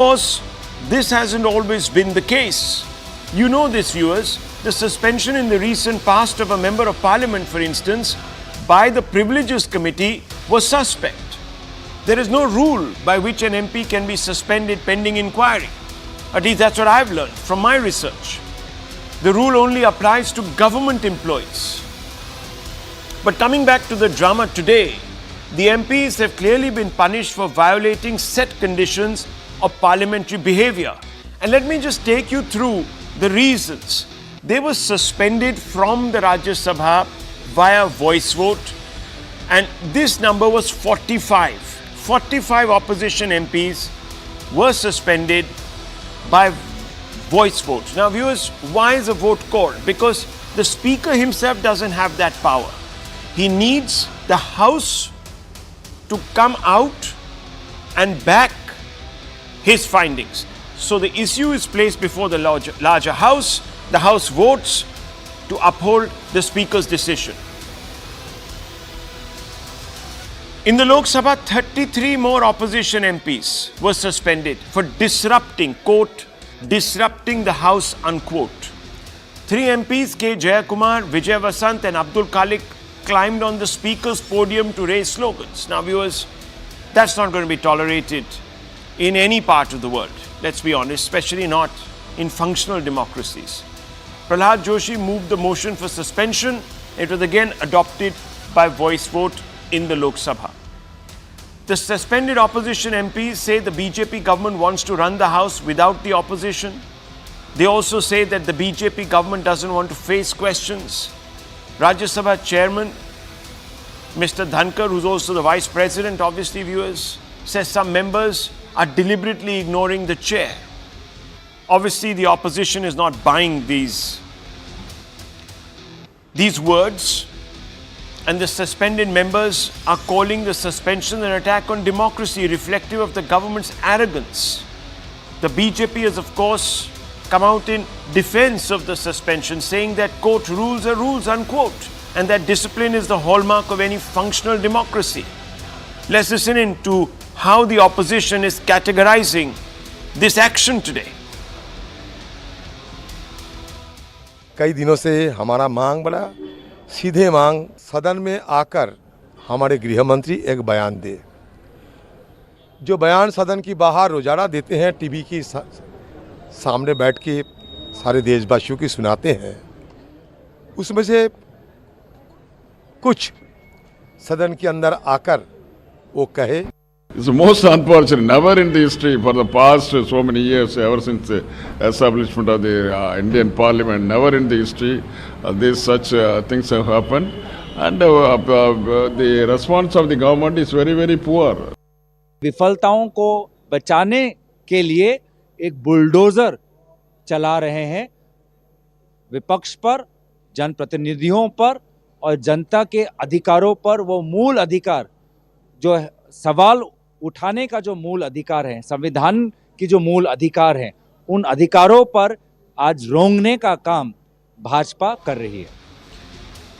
course, this hasn't always been the case. You know this, viewers. The suspension in the recent past of a member of parliament, for instance, by the Privileges Committee was suspect. There is no rule by which an MP can be suspended pending inquiry. At least that's what I've learned from my research. The rule only applies to government employees. But coming back to the drama today, the MPs have clearly been punished for violating set conditions of parliamentary behaviour. And let me just take you through the reasons. They were suspended from the Rajya Sabha via voice vote, and this number was 45. 45 opposition MPs were suspended by voice vote. Now viewers, why is a vote called? Because the Speaker himself doesn't have that power. He needs the House to come out and back his findings. So the issue is placed before the larger House. The House votes to uphold the Speaker's decision. In the Lok Sabha, 33 more opposition MPs were suspended for disrupting, quote, disrupting the House, unquote. 3 MPs, Jayakumar, Vijay, Vasanth and Abdul, Khaleque, climbed on the Speaker's podium to raise slogans. Now viewers, that's not going to be tolerated in any part of the world. Let's be honest, especially not in functional democracies. Prahlad Joshi moved the motion for suspension. It was again adopted by voice vote in the Lok Sabha. The suspended opposition MPs say the BJP government wants to run the House without the opposition. They also say that the BJP government doesn't want to face questions. Rajya Sabha Chairman, Mr. Dhankar, who's also the Vice President, obviously viewers, says some members are deliberately ignoring the chair. Obviously, the opposition is not buying these words, and the suspended members are calling the suspension an attack on democracy, reflective of the government's arrogance. The BJP has, of course, come out in defense of the suspension, saying that, quote, rules are rules, unquote, and that discipline is the hallmark of any functional democracy. Let's listen in to how the opposition is categorizing this action today. कई दिनों से हमारा मांग बड़ा सीधे मांग सदन में आकर हमारे गृह मंत्री एक बयान दे। जो बयान सदन की बाहर रोजाना देते हैं, टीवी की सामने बैठ के सारे देशवासियों की सुनाते हैं, उसमें से कुछ सदन के अंदर आकर वो कहे। It's the most unfortunate. Never in the history for the past so many years, ever since the establishment of the Indian Parliament, never in the history these such things have happened, and the response of the government is very, very poor. विफलताओं को बचाने के लिए एक bulldozer चला रहे हैं विपक्ष पर, जनप्रतिनिधियों पर और जनता के अधिकारों पर। वो मूल अधिकार जो सवाल उठाने का जो मूल अधिकार है, संविधान की जो मूल अधिकार है, उन अधिकारों पर आज रोंगने का काम भाजपा कर रही है।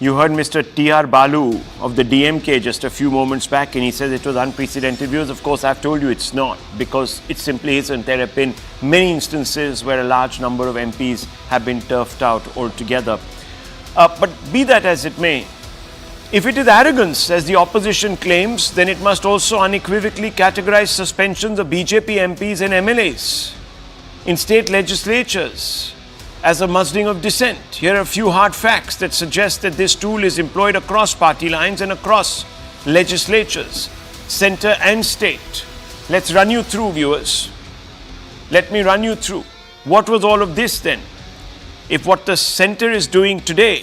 You heard Mr. T.R. Balu of the DMK just a few moments back, and he says it was unprecedented views. Of course, I've told you it's not, because it simply isn't. There have been many instances where a large number of MPs have been turfed out altogether. But be that as it may, if it is arrogance, as the opposition claims, then it must also unequivocally categorize suspensions of BJP MPs and MLAs in state legislatures as a mustering of dissent. Here are a few hard facts that suggest that this tool is employed across party lines and across legislatures, centre and state. Let's run you through, viewers. Let me run you through. What was all of this then? If what the centre is doing today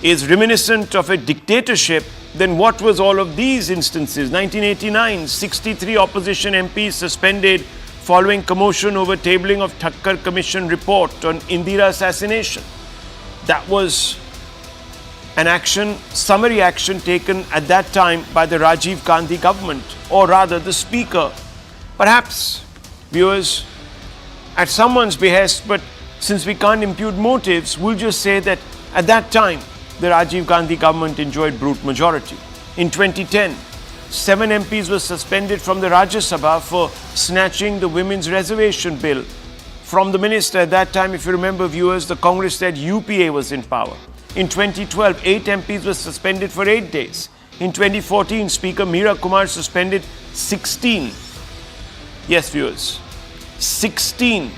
is reminiscent of a dictatorship, then what was all of these instances? 1989, 63 opposition MPs suspended following commotion over tabling of Thakkar Commission report on Indira assassination. That was an action, summary action taken at that time by the Rajiv Gandhi government, or rather the Speaker. Perhaps, viewers, at someone's behest, but since we can't impute motives, we'll just say that at that time, the Rajiv Gandhi government enjoyed brute majority. In 2010, 7 MPs were suspended from the Rajya Sabha for snatching the women's reservation bill from the minister. At that time, if you remember, viewers, the Congress said UPA was in power. In 2012, 8 MPs were suspended for 8 days. In 2014, Speaker Jayakumar suspended 16. Yes, viewers, 16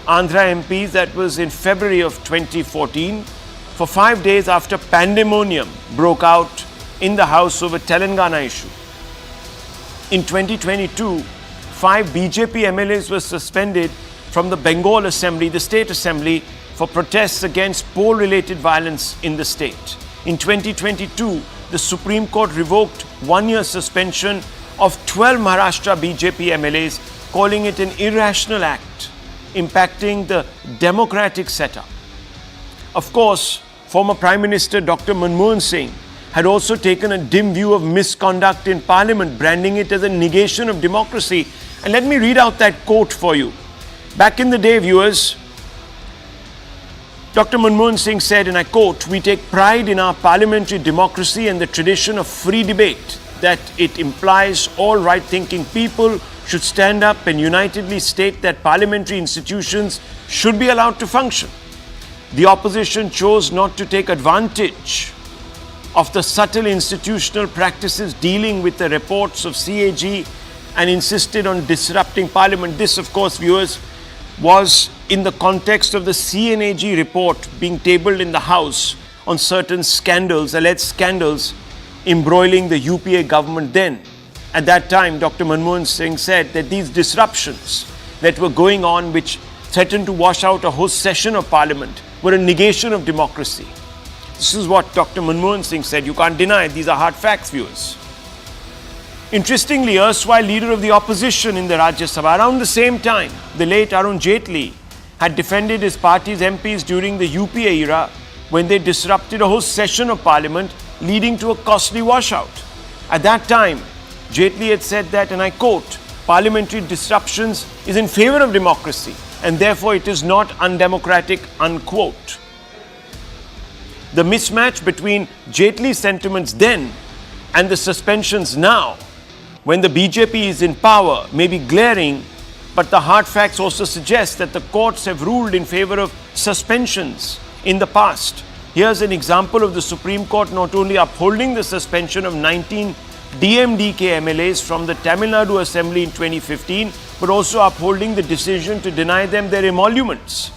Andhra MPs. That was in February of 2014, for 5 days after pandemonium broke out in the House over Telangana issue. In 2022, 5 BJP MLAs were suspended from the Bengal Assembly, the State Assembly, for protests against poll-related violence in the state. In 2022, the Supreme Court revoked 1-year suspension of 12 Maharashtra BJP MLAs, calling it an irrational act, impacting the democratic setup. Of course, former Prime Minister Dr. Manmohan Singh had also taken a dim view of misconduct in Parliament, branding it as a negation of democracy. And let me read out that quote for you. Back in the day, viewers, Dr. Manmohan Singh said, and I quote, "We take pride in our parliamentary democracy and the tradition of free debate, that it implies all right-thinking people should stand up and unitedly state that parliamentary institutions should be allowed to function. The opposition chose not to take advantage of the subtle institutional practices dealing with the reports of CAG and insisted on disrupting Parliament." This, of course, viewers, was in the context of the CNAG report being tabled in the House on certain scandals, alleged scandals, embroiling the UPA government then. At that time, Dr. Manmohan Singh said that these disruptions that were going on, which threatened to wash out a whole session of Parliament, were a negation of democracy. This is what Dr. Manmohan Singh said. You can't deny it. These are hard facts, viewers. Interestingly, erstwhile leader of the opposition in the Rajya Sabha, around the same time, the late Arun Jaitley had defended his party's MPs during the UPA era when they disrupted a whole session of Parliament, leading to a costly washout. At that time, Jaitley had said that, and I quote, "Parliamentary disruptions is in favor of democracy and therefore it is not undemocratic," unquote. The mismatch between Jaitley's sentiments then and the suspensions now, when the BJP is in power, may be glaring, but the hard facts also suggest that the courts have ruled in favor of suspensions in the past. Here's an example of the Supreme Court not only upholding the suspension of 19 DMDK MLAs from the Tamil Nadu Assembly in 2015, but also upholding the decision to deny them their emoluments.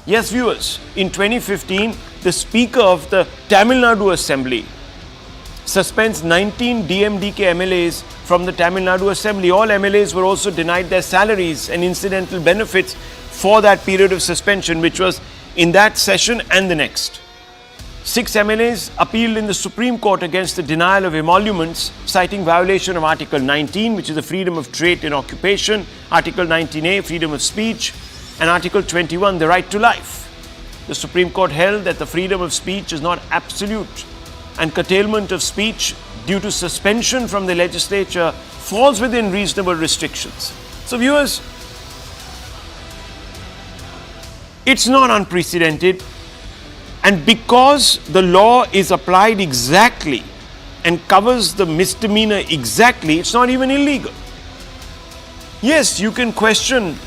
Yes, viewers, in 2015, the Speaker of the Tamil Nadu Assembly suspends 19 DMDK MLAs from the Tamil Nadu Assembly. All MLAs were also denied their salaries and incidental benefits for that period of suspension, which was in that session and the next. 6 MLAs appealed in the Supreme Court against the denial of emoluments, citing violation of Article 19, which is the freedom of trade and occupation, Article 19A, freedom of speech, and Article 21, the right to life. The Supreme Court held that the freedom of speech is not absolute, and curtailment of speech due to suspension from the legislature falls within reasonable restrictions. So, viewers, it's not unprecedented. And because the law is applied exactly and covers the misdemeanor exactly, it's not even illegal. Yes, you can question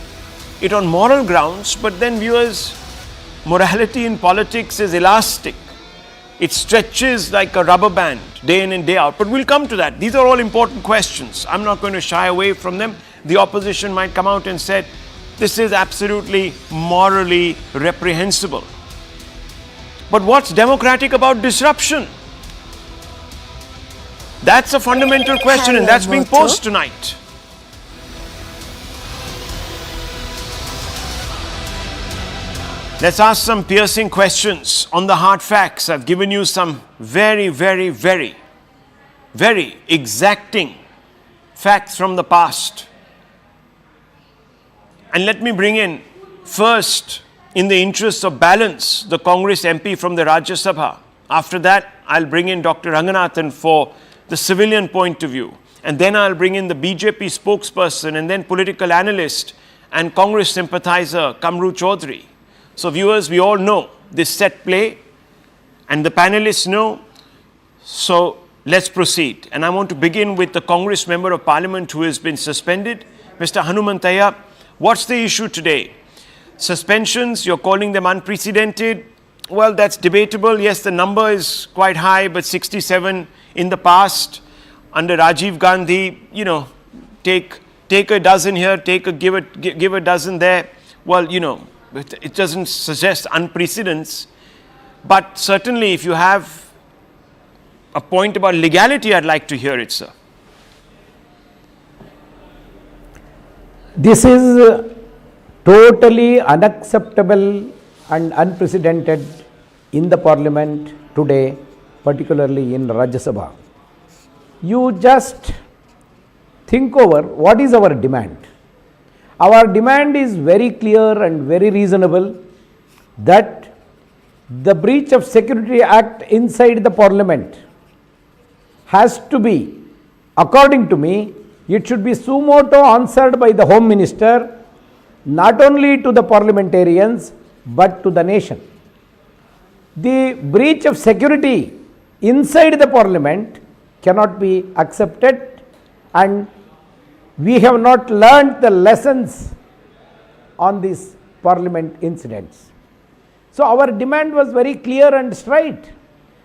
it on moral grounds, but then, viewers, morality in politics is elastic. It stretches like a rubber band day in and day out. But we'll come to that. These are all important questions. I'm not going to shy away from them. The opposition might come out and say, this is absolutely morally reprehensible. But what's democratic about disruption? That's a fundamental question, and that's being posed tonight. Let's ask some piercing questions on the hard facts. I've given you some very, very, very, very exacting facts from the past. And let me bring in first, in the interest of balance, the Congress MP from the Rajya Sabha. After that, I'll bring in Dr. Ranganathan for the civilian point of view. And then I'll bring in the BJP spokesperson and then political analyst and Congress sympathizer Kamru Chowdhury. So viewers, we all know this set play and the panelists know. So let's proceed. And I want to begin with the Congress Member of Parliament who has been suspended, Mr. Hanumantaiah. What's the issue today? Suspensions, you're calling them unprecedented. Well, that's debatable. Yes, the number is quite high, but 67 in the past under Rajiv Gandhi, you know, take a dozen here, give a dozen there. Well, you know, it doesn't suggest unprecedents. But certainly if you have a point about legality, I'd like to hear it, sir. This is totally unacceptable and unprecedented in the parliament today, particularly in Rajya Sabha. You just think over what is our demand. Our demand is very clear and very reasonable that the breach of Security Act inside the parliament has to be, according to me, it should be suo motu answered by the Home Minister, not only to the parliamentarians but to the nation. The breach of security inside the parliament cannot be accepted, and we have not learnt the lessons on these parliament incidents. So our demand was very clear and straight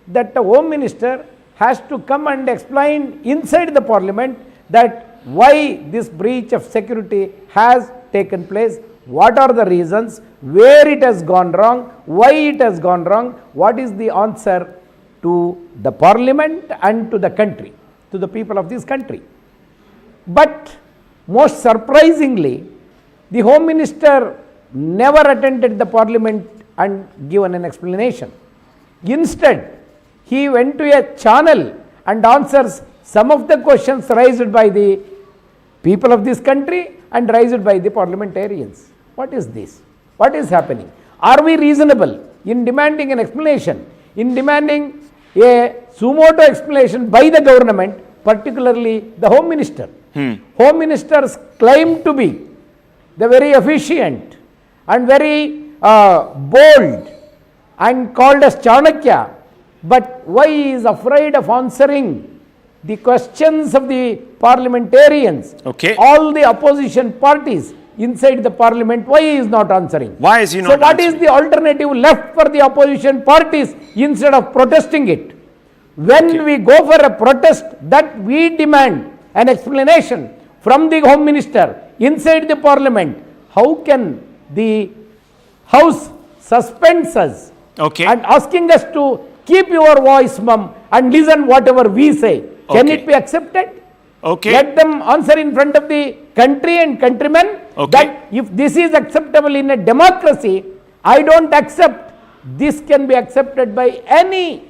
that the Home Minister has to come and explain inside the parliament that why this breach of security has taken place, what are the reasons, where it has gone wrong, why it has gone wrong, what is the answer to the parliament and to the country, to the people of this country. But most surprisingly, the Home Minister never attended the parliament and given an explanation. Instead, he went to a channel and answers some of the questions raised by the people of this country and raised by the parliamentarians. What is this? What is happening? Are we reasonable in demanding an explanation, in demanding a suo motu explanation by the government, particularly the Home Minister? Home Ministers claim to be the very efficient and very bold and called as Chanakya, but why he is afraid of answering the questions of the parliamentarians, all the opposition parties inside the parliament, why he is not answering? Why is he not So what answering? is the alternative left for the opposition parties instead of protesting it? When we go for a protest, that we demand an explanation from the Home Minister inside the parliament, how can the House suspend us and asking us to keep your voice mum and listen whatever we say? Can it be accepted? Let them answer in front of the country and countrymen that if this is acceptable in a democracy, I don't accept. This can be accepted by any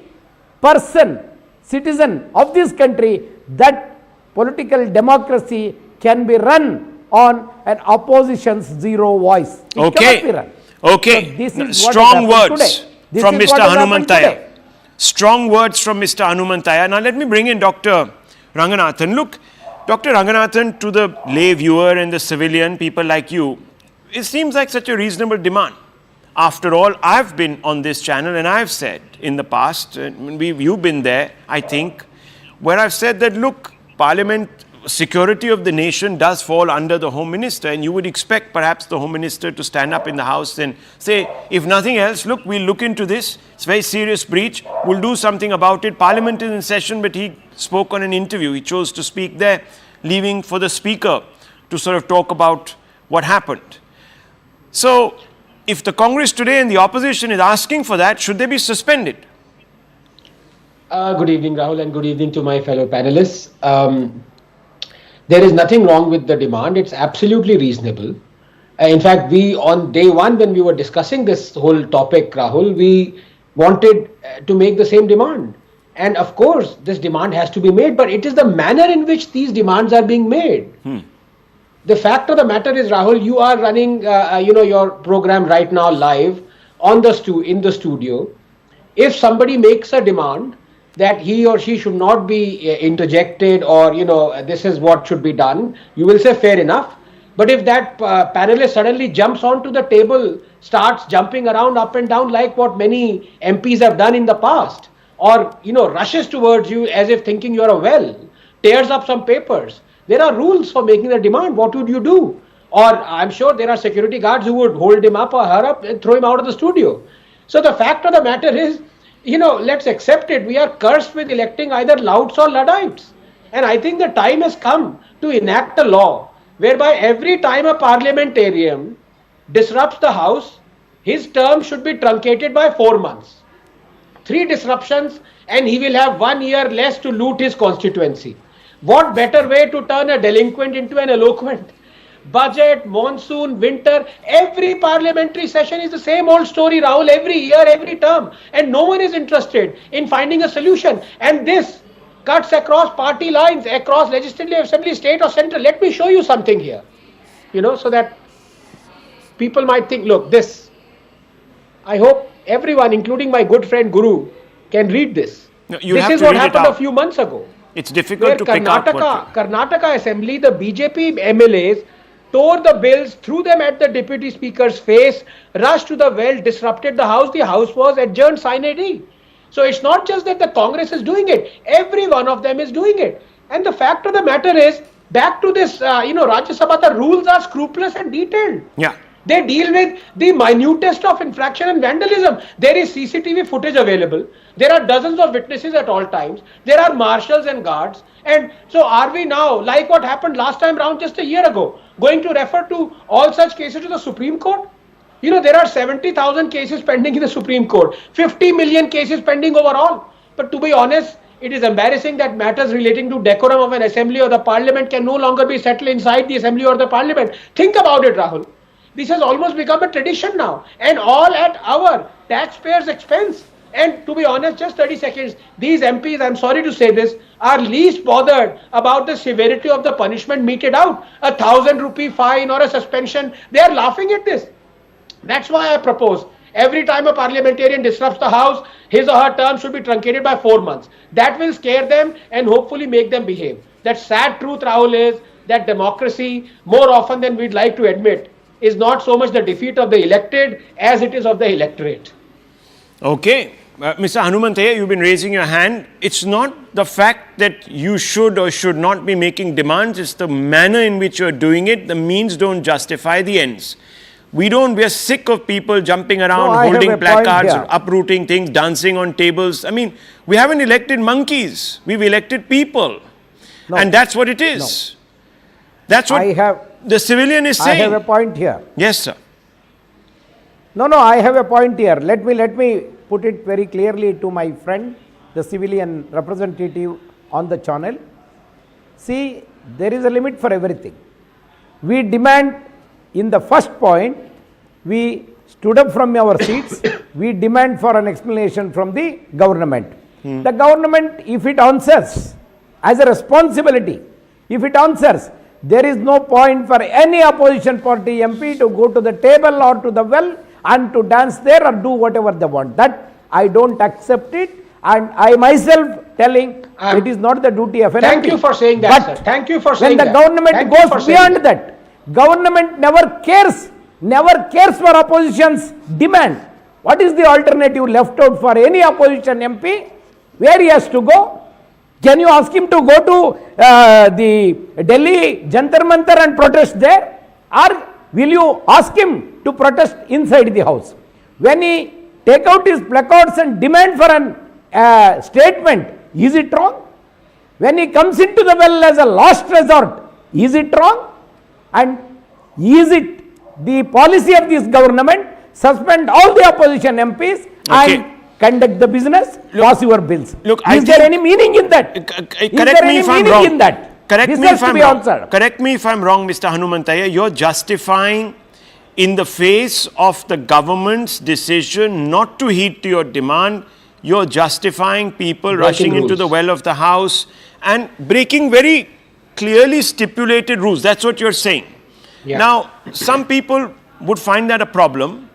person, citizen of this country, that political democracy can be run on an opposition's zero voice. It cannot be run. So this is Strong what words today. from Mr. Hanumantaiah. Strong words from Mr. Hanumantaiah. Now let me bring in Dr. Ranganathan. Look, Dr. Ranganathan, to the lay viewer and the civilian, people like you, it seems like such a reasonable demand. After all, I've been on this channel and I've said in the past, you've been there, I think, where I've said that, look, Parliament, security of the nation does fall under the Home Minister, and you would expect perhaps the Home Minister to stand up in the House and say, if nothing else, look, we'll look into this. It's a very serious breach. We'll do something about it. Parliament is in session, but he spoke on an interview. He chose to speak there, leaving for the Speaker to sort of talk about what happened. So, if the Congress today and the opposition is asking for that, should they be suspended? Good evening, Rahul, and good evening to my fellow panelists. There is nothing wrong with the demand. It's absolutely reasonable. In fact, we on day one, when we were discussing this whole topic, Rahul, we wanted to make the same demand. And of course, this demand has to be made, but it is the manner in which these demands are being made. The fact of the matter is, Rahul, you are running, your program right now live on in the studio. If somebody makes a demand that he or she should not be interjected, or this is what should be done, you will say fair enough. But if that panelist suddenly jumps onto the table, starts jumping around up and down like what many MPs have done in the past, or rushes towards you as if thinking you're a well, tears up some papers, there are rules for making the demand. What would you do? Or I'm sure there are security guards who would hold him up or her up and throw him out of the studio. So the fact of the matter is, let's accept it. We are cursed with electing either louts or Luddites. And I think the time has come to enact a law whereby every time a parliamentarian disrupts the House, his term should be truncated by 4 months. 3 disruptions and he will have 1 year less to loot his constituency. What better way to turn a delinquent into an eloquent? Budget, monsoon, winter, every parliamentary session is the same old story, Rahul, every year, every term. And no one is interested in finding a solution. And this cuts across party lines, across legislative assembly, state or central. Let me show you something here, so that people might think, look, this, I hope everyone, including my good friend Guru, can read this. No, you this have is to what read it happened a out. few months ago. It's difficult to pick out what... Karnataka Assembly, the BJP MLAs tore the bills, threw them at the Deputy Speaker's face, rushed to the well, disrupted the House. The House was adjourned sine die. So it's not just that the Congress is doing it. Every one of them is doing it. And the fact of the matter is, back to this, Rajya Sabha, the rules are scrupulous and detailed. Yeah. They deal with the minutest of infraction and vandalism. There is CCTV footage available. There are dozens of witnesses at all times. There are marshals and guards. And so are we now, like what happened last time round just a year ago, going to refer to all such cases to the Supreme Court? There are 70,000 cases pending in the Supreme Court, 50 million cases pending overall. But to be honest, it is embarrassing that matters relating to decorum of an assembly or the parliament can no longer be settled inside the assembly or the parliament. Think about it, Rahul. This has almost become a tradition now, and all at our taxpayers' expense. And to be honest, just 30 seconds, these MPs, I'm sorry to say this, are least bothered about the severity of the punishment meted out. 1,000 rupee fine or a suspension, they are laughing at this. That's why I propose, every time a parliamentarian disrupts the House, his or her term should be truncated by 4 months. That will scare them and hopefully make them behave. That sad truth, Rahul, is that democracy, more often than we'd like to admit, is not so much the defeat of the elected as it is of the electorate. Okay. Mr. Hanumanthaya, you've been raising your hand. It's not the fact that you should or should not be making demands, it's the manner in which you're doing it. The means don't justify the ends. We are sick of people jumping around, holding placards, uprooting things, dancing on tables. I mean, we haven't elected monkeys. We've elected people. No. And that's what it is. No. That's what the civilian is saying. I have a point here. Yes, sir. No, I have a point here. Let me put it very clearly to my friend, the civilian representative on the channel. See, there is a limit for everything. We demand, in the first point, we stood up from our seats, we demand for an explanation from the government. The government, if it answers, as a responsibility, if it answers, there is no point for any opposition party MP to go to the table or to the well and to dance there or do whatever they want. That I don't accept it, and I myself telling it is not the duty of an Thank MP. You for saying that, sir. Thank you for saying that. When the government goes beyond that, government never cares for opposition's demand. What is the alternative left out for any opposition MP? Where he has to go? Can you ask him to go to the Delhi Jantar Mantar and protest there? Or will you ask him to protest inside the house? When he take out his placards and demand for an statement, is it wrong? When he comes into the well as a last resort, is it wrong? And is it the policy of this government, suspend all the opposition MPs and conduct the business, pass your bills? Is there any meaning in that? Correct me if I'm wrong. Correct me if I'm wrong. Answered. Correct me if I'm wrong, Mr. Hanumanthaya. You're justifying, in the face of the government's decision not to heed to your demand, you're justifying people rushing into the well of the House and breaking very clearly stipulated rules. That's what you're saying. Yeah. Now, some people would find that a problem.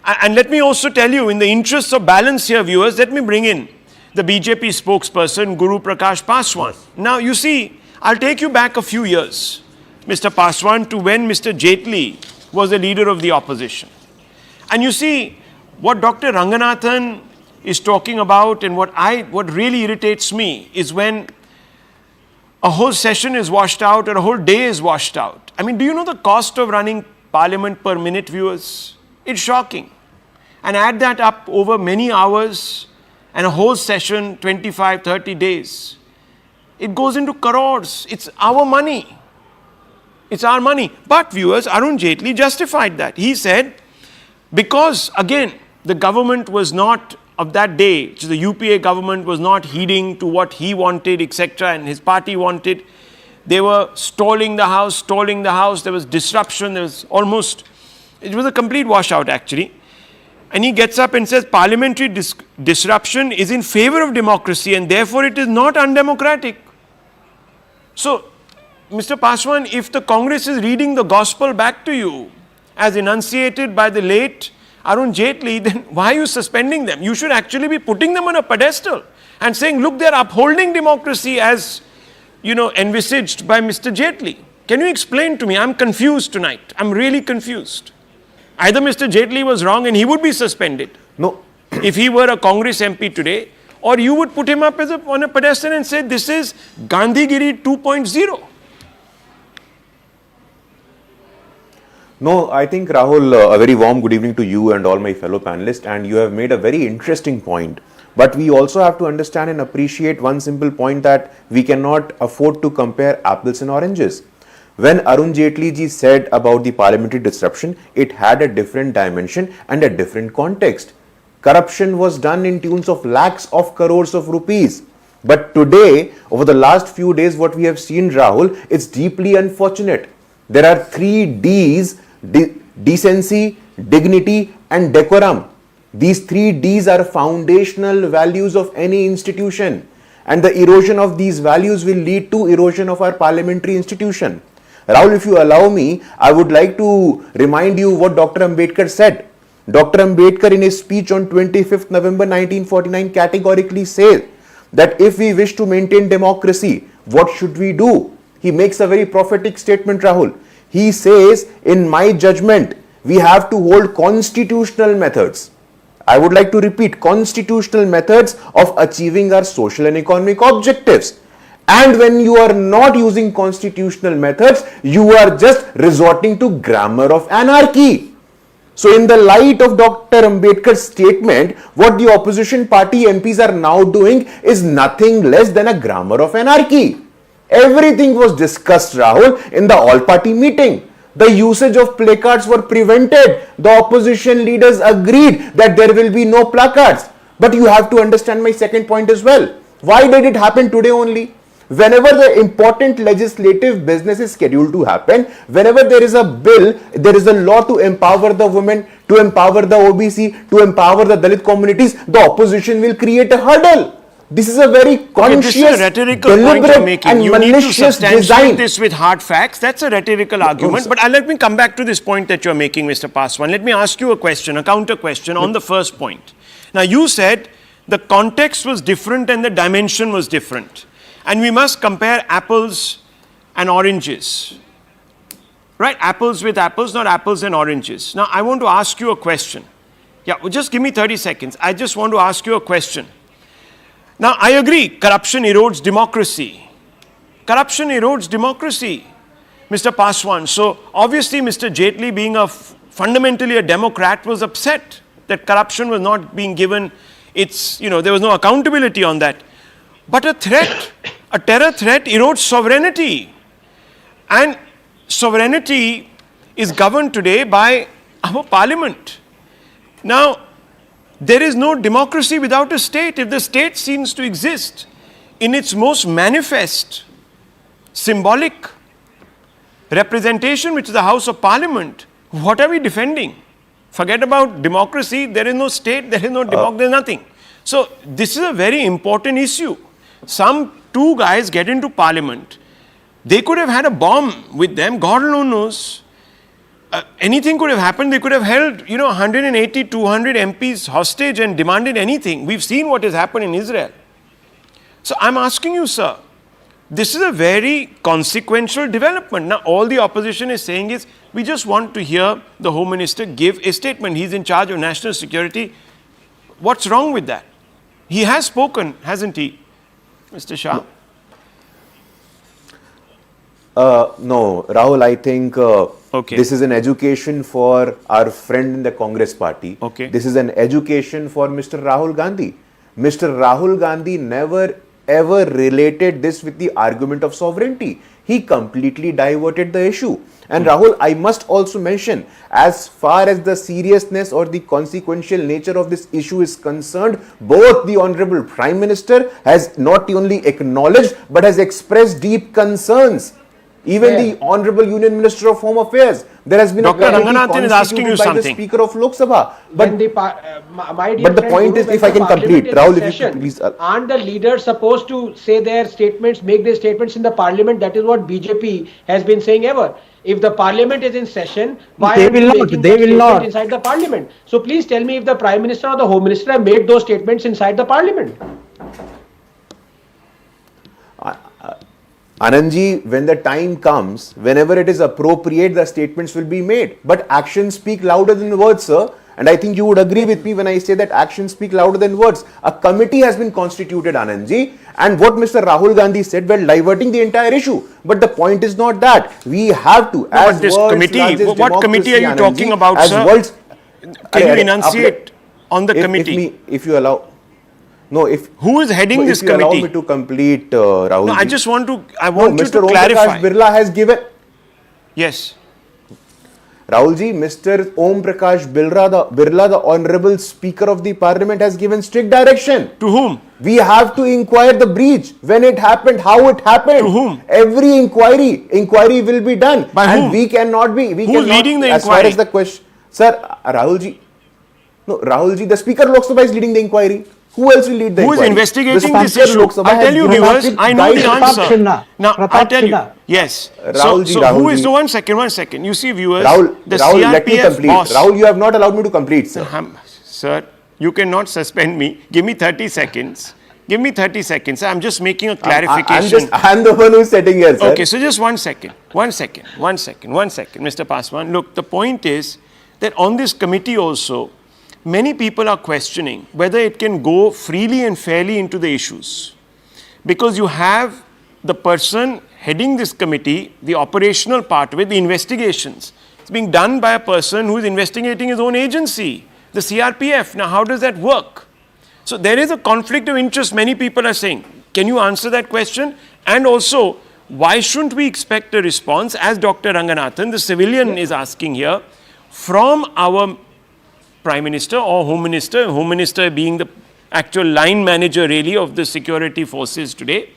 And let me also tell you, in the interests of balance here, viewers, let me bring in the BJP spokesperson, Guru Prakash Paswan. Now, you see, I'll take you back a few years, Mr. Paswan, to when Mr. Jaitley was the leader of the opposition. And you see, what Dr. Ranganathan is talking about, and what really irritates me is when a whole session is washed out or a whole day is washed out. I mean, do you know the cost of running Parliament per minute, viewers? It's shocking. And add that up over many hours and a whole session, 25, 30 days. It goes into crores. It's our money. It's our money. But viewers, Arun Jaitley justified that. He said, because again, the government was not, of that day, which is the UPA government, was not heeding to what he wanted, etc., and his party wanted. They were stalling the house. There was disruption. It was a complete washout actually. And he gets up and says, parliamentary disruption is in favor of democracy and therefore it is not undemocratic. So, Mr. Paswan, if the Congress is reading the gospel back to you as enunciated by the late Arun Jaitley, then why are you suspending them? You should actually be putting them on a pedestal and saying, look, they're upholding democracy as, envisaged by Mr. Jaitley. Can you explain to me? I'm confused tonight. I'm really confused. Either Mr. Jaitley was wrong and he would be suspended. No. If he were a Congress MP today, or you would put him up as on a pedestal and say, this is Gandhigiri 2.0. No, I think, Rahul, a very warm good evening to you and all my fellow panelists, and you have made a very interesting point. But we also have to understand and appreciate one simple point, that we cannot afford to compare apples and oranges. When Arun Jaitley ji said about the parliamentary disruption, it had a different dimension and a different context. Corruption was done in tunes of lakhs of crores of rupees. But today, over the last few days, what we have seen, Rahul, it's deeply unfortunate. There are 3 Ds: decency, dignity and decorum. These 3 Ds are foundational values of any institution, and the erosion of these values will lead to erosion of our parliamentary institution. Rahul, if you allow me, I would like to remind you what Dr. Ambedkar said. Dr. Ambedkar, in his speech on 25th November 1949, categorically said that if we wish to maintain democracy, what should we do? He makes a very prophetic statement, Rahul. He says, in my judgment, we have to hold constitutional methods. I would like to repeat, constitutional methods of achieving our social and economic objectives. And when you are not using constitutional methods, you are just resorting to grammar of anarchy. So in the light of Dr. Ambedkar's statement, what the opposition party MPs are now doing is nothing less than a grammar of anarchy. Everything was discussed, Rahul, in the all-party meeting. The usage of placards were prevented. The opposition leaders agreed that there will be no placards. But you have to understand my second point as well. Why did it happen today only? Whenever the important legislative business is scheduled to happen, whenever there is a bill, there is a law to empower the women, to empower the OBC, to empower the Dalit communities, the opposition will create a hurdle. This is a very conscious, this is a rhetorical point you're making. And you need to substantiate design. This with hard facts. That's a rhetorical argument. But let me come back to this point that you're making, Mr. Paswan. Let me ask you a question, a counter question on the first point. Now, you said the context was different and the dimension was different. And we must compare apples and oranges. Right? Apples with apples, not apples and oranges. Now, I want to ask you a question. Yeah, well, just give me 30 seconds. I just want to ask you a question. Now, I agree, corruption erodes democracy. Corruption erodes democracy, Mr. Paswan. So, obviously, Mr. Jaitley, being fundamentally a Democrat, was upset that corruption was not being given there was no accountability on that. But a terror threat erodes sovereignty. And sovereignty is governed today by our parliament. Now, there is no democracy without a state. If the state seems to exist in its most manifest, symbolic representation, which is the House of Parliament, what are we defending? Forget about democracy. There is no state, there is no democracy, there is nothing. So, this is a very important issue. Some 2 guys get into Parliament. They could have had a bomb with them, God alone knows. Anything could have happened. They could have held, 180, 200 MPs hostage and demanded anything. We've seen what has happened in Israel. So I'm asking you, sir, this is a very consequential development. Now, all the opposition is saying is, we just want to hear the Home Minister give a statement. He's in charge of national security. What's wrong with that? He has spoken, hasn't he, Mr. Shah? No, Rahul, I think Okay. this is an education for our friend in the Congress party. Okay. This is an education for Mr. Rahul Gandhi. Mr. Rahul Gandhi never ever related this with the argument of sovereignty. He completely diverted the issue. And Rahul, I must also mention, as far as the seriousness or the consequential nature of this issue is concerned, both the Honorable Prime Minister has not only acknowledged but has expressed deep concerns. Even the Honorable Union Minister of Home Affairs, there has been Dr. a committee Ranganathan is asking you constituted by something. the Speaker of Lok Sabha. But the point is, if I can complete, Rahul, if you could please. Aren't the leaders supposed to say their statements, make their statements in the parliament? That is what BJP has been saying ever. If the parliament is in session, why They are will you not, making they that will statement not. inside the parliament? So please tell me if the Prime Minister or the Home Minister have made those statements inside the parliament. Anandji, when the time comes, whenever it is appropriate, the statements will be made. But actions speak louder than words, sir. And I think you would agree with me when I say that actions speak louder than words. A committee has been constituted, Anandji. And what Mr. Rahul Gandhi said, well, diverting the entire issue. But the point is not that. We have to, as but this world's committee, largest what committee are you democracy, talking Anandji, about, as sir? world's, Can you enunciate on the committee? If you allow. No, Who is heading this if you allow committee? me to complete, Rahul. No, I just want to, I want you Mr. to clarify. Om Birla has given. Yes. Rahulji, Mr. Om Birla, the Honorable Speaker of the Parliament, has given strict direction. To whom? We have to inquire the breach, when it happened, how it happened. To whom? Every inquiry will be done. By and whom? we cannot be. We Who's cannot, leading the as far inquiry? as the question, sir, Rahulji. No, Rahulji, the Speaker of Lok Sabha is leading the inquiry. Who else will lead the Who inquiry? is investigating The this Speaker of issue? Lok Sabha I'll has tell you, given viewers, strict I know the guidance. answer. Sinha. Now, I'll tell you. Sinha. Yes. Rahulji, So who is Rahulji. the one second. You see, viewers, Rahul, the Rahul, CRPF let me complete. boss. Rahul, you have not allowed me to complete, sir. Sir, you cannot suspend me. Give me 30 seconds. Give me 30 seconds. I'm just making a clarification. I'm the one who is sitting here, sir. Okay, so just 1 second. 1 second. 1 second. 1 second, Mr. Paswan. Look, the point is that on this committee also, many people are questioning whether it can go freely and fairly into the issues. Because you have the person heading this committee, the operational part with the investigations. It's being done by a person who is investigating his own agency, the CRPF. Now, how does that work? So there is a conflict of interest, many people are saying. Can you answer that question? And also, why shouldn't we expect a response, as Dr. Ranganathan, the civilian, is asking here, from our Prime Minister or Home Minister being the actual line manager really of the security forces today?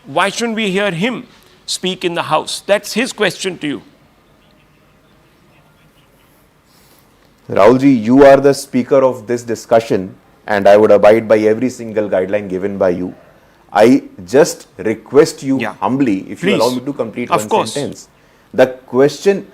Why shouldn't we hear him speak in the House? That's his question to you. Rahulji, you are the speaker of this discussion and I would abide by every single guideline given by you. I just request you humbly, if Please. you allow me to complete Of one course. sentence. The question,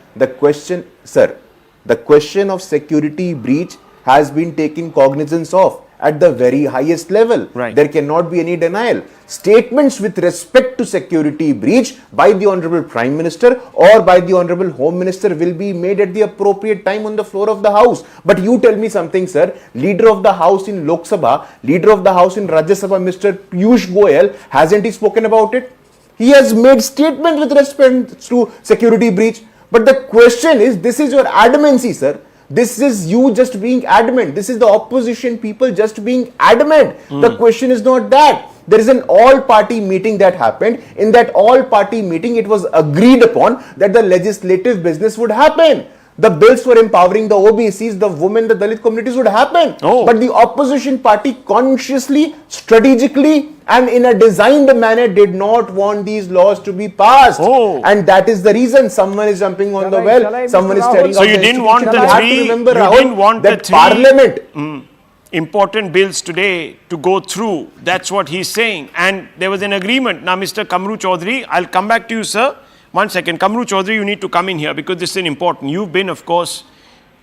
sir, the question of security breach has been taken cognizance of at the very highest level. Right. There cannot be any denial. Statements with respect to security breach by the Honorable Prime Minister or by the Honorable Home Minister will be made at the appropriate time on the floor of the House. But you tell me something, sir. Leader of the House in Lok Sabha, Leader of the House in Rajya Sabha, Mr. Piyush Goyal, hasn't he spoken about it? He has made statement with respect to security breach. But the question is, this is your adamancy, sir. This is you just being adamant. This is the opposition people just being adamant. The question is not that. There is an all-party meeting that happened. In that all-party meeting, it was agreed upon that the legislative business would happen. The bills for empowering the OBCs, the women, the Dalit communities would happen. Oh. But the opposition party consciously, strategically, and in a designed manner did not want these laws to be passed. Oh. And that is the reason someone is jumping on the Shall well, I, someone is Mr. tearing Rahul? So out you the didn't want institution. the You have three, to remember, you Rahul, didn't want the that three Parliament. important bills today to go through. That's what he's saying. And there was an agreement. Now, Mr. Kamru Chowdhury, I'll come back to you, sir. 1 second. Kamru Chowdhury, you need to come in here because this is important. You've been, of course,